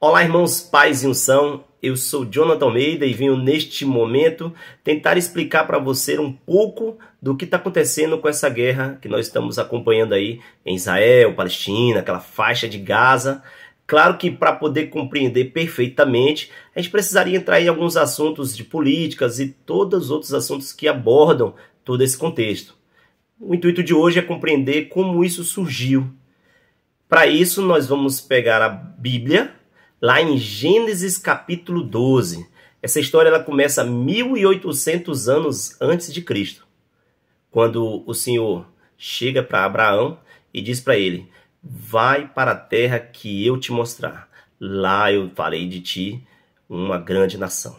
Olá, irmãos, paz e unção. Eu sou Jonathan Almeida e venho neste momento tentar explicar para você um pouco do que está acontecendo com essa guerra que nós estamos acompanhando aí em Israel, Palestina, aquela faixa de Gaza. Claro que para poder compreender perfeitamente, a gente precisaria entrar em alguns assuntos de políticas e todos os outros assuntos que abordam todo esse contexto. O intuito de hoje é compreender como isso surgiu. Para isso, nós vamos pegar a Bíblia, lá em Gênesis capítulo 12. Essa história ela começa 1800 anos antes de Cristo, quando o Senhor chega para Abraão e diz para ele: vai para a terra que eu te mostrar. Lá eu farei de ti uma grande nação.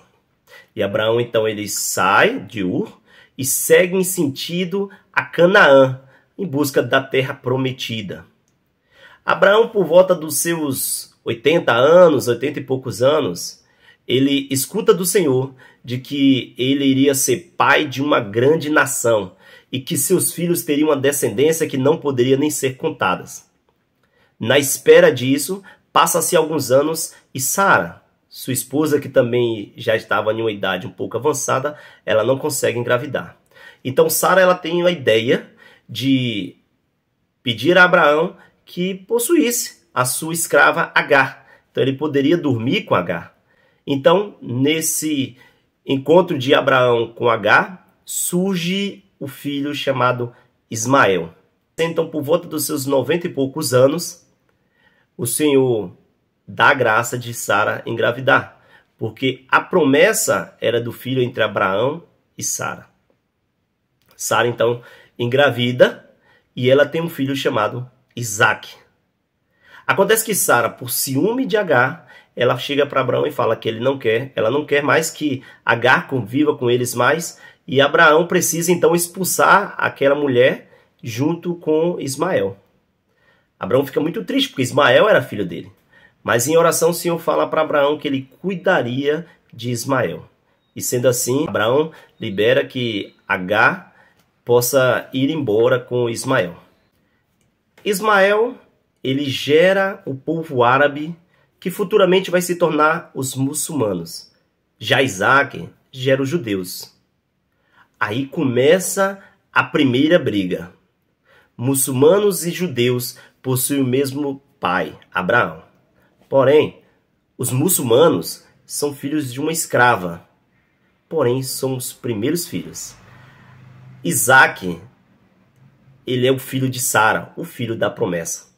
E Abraão, então, ele sai de Ur e segue em sentido a Canaã, em busca da terra prometida. Abraão, por volta dos seus 80 anos, 80 e poucos anos, ele escuta do Senhor de que ele iria ser pai de uma grande nação e que seus filhos teriam uma descendência que não poderia nem ser contadas. Na espera disso, passa-se alguns anos e Sara, sua esposa, que também já estava em uma idade um pouco avançada, ela não consegue engravidar. Então Sara ela tem a ideia de pedir a Abraão que possuísse a sua escrava Agar. Então ele poderia dormir com Agar. Então, nesse encontro de Abraão com Agar, surge o filho chamado Ismael. Então, por volta dos seus 90 e poucos anos, o Senhor dá a graça de Sara engravidar, porque a promessa era do filho entre Abraão e Sara. Sara, então, engravida e ela tem um filho chamado Isaac. Acontece que Sara, por ciúme de Agar, ela chega para Abraão e fala que ela não quer mais que Agar conviva com eles mais, e Abraão precisa então expulsar aquela mulher junto com Ismael. Abraão fica muito triste, porque Ismael era filho dele. Mas em oração o Senhor fala para Abraão que ele cuidaria de Ismael. E sendo assim, Abraão libera que Agar possa ir embora com Ismael. Ismael, ele gera o povo árabe que futuramente vai se tornar os muçulmanos. Já Isaac gera os judeus. Aí começa a primeira briga. Muçulmanos e judeus possuem o mesmo pai, Abraão. Porém, os muçulmanos são filhos de uma escrava. Porém, são os primeiros filhos. Isaac, ele é o filho de Sara, o filho da promessa.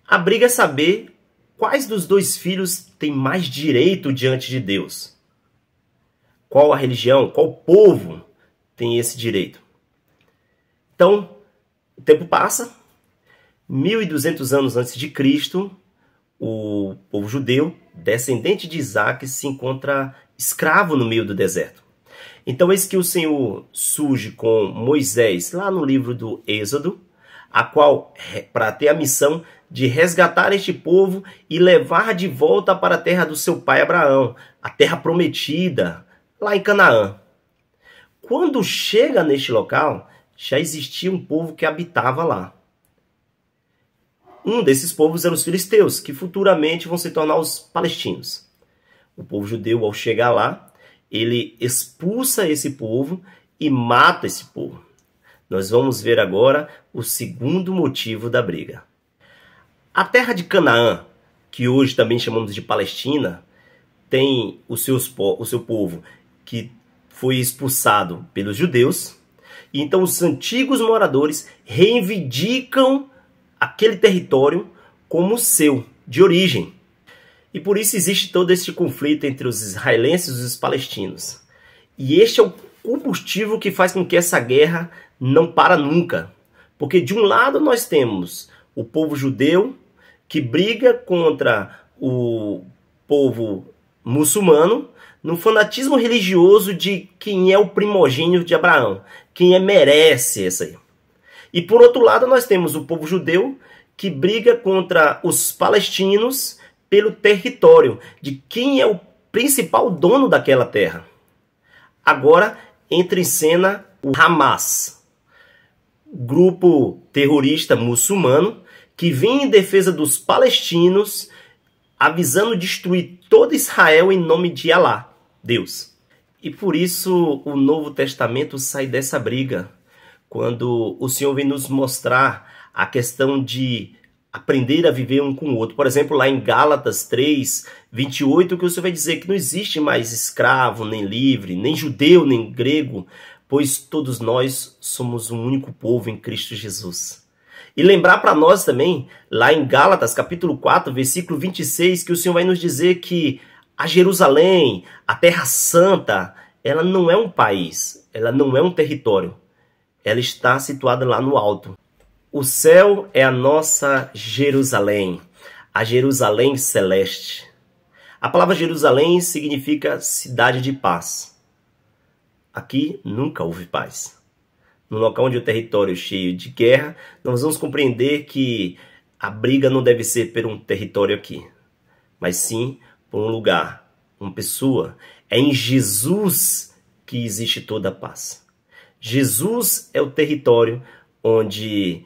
A briga é saber quais dos dois filhos tem mais direito diante de Deus. Qual a religião, qual povo tem esse direito. Então, o tempo passa. 1200 anos antes de Cristo, o povo judeu, descendente de Isaac, se encontra escravo no meio do deserto. Então, eis que o Senhor surge com Moisés, lá no livro do Êxodo, a qual, para ter a missão de resgatar este povo e levar de volta para a terra do seu pai Abraão, a terra prometida, lá em Canaã. Quando chega neste local, já existia um povo que habitava lá. Um desses povos eram os filisteus, que futuramente vão se tornar os palestinos. O povo judeu, ao chegar lá, ele expulsa esse povo e mata esse povo. Nós vamos ver agora o segundo motivo da briga. A terra de Canaã, que hoje também chamamos de Palestina, tem o seu povo que foi expulsado pelos judeus. E então os antigos moradores reivindicam aquele território como seu, de origem. E por isso existe todo este conflito entre os israelenses e os palestinos. E este é o combustível que faz com que essa guerra não para nunca. Porque de um lado nós temos o povo judeu que briga contra o povo muçulmano no fanatismo religioso de quem é o primogênito de Abraão, quem merece essa aí. E por outro lado nós temos o povo judeu que briga contra os palestinos pelo território, de quem é o principal dono daquela terra. Agora entra em cena o Hamas, grupo terrorista muçulmano que vem em defesa dos palestinos avisando destruir todo Israel em nome de Alá, Deus. E por isso o Novo Testamento sai dessa briga, quando o Senhor vem nos mostrar a questão de aprender a viver um com o outro. Por exemplo, lá em Gálatas 3, 28, que o Senhor vai dizer que não existe mais escravo, nem livre, nem judeu, nem grego, pois todos nós somos um único povo em Cristo Jesus. E lembrar para nós também, lá em Gálatas capítulo 4, versículo 26, que o Senhor vai nos dizer que a Jerusalém, a Terra Santa, ela não é um país, ela não é um território, ela está situada lá no alto. O céu é a nossa Jerusalém, a Jerusalém celeste. A palavra Jerusalém significa cidade de paz. Aqui nunca houve paz. No local onde o território é cheio de guerra, nós vamos compreender que a briga não deve ser por um território aqui, mas sim por um lugar, uma pessoa. É em Jesus que existe toda a paz. Jesus é o território onde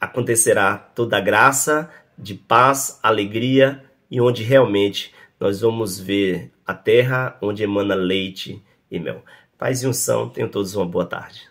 acontecerá toda a graça de paz, alegria e onde realmente nós vamos ver a terra onde emana leite e mel. Paz e unção, tenham todos uma boa tarde.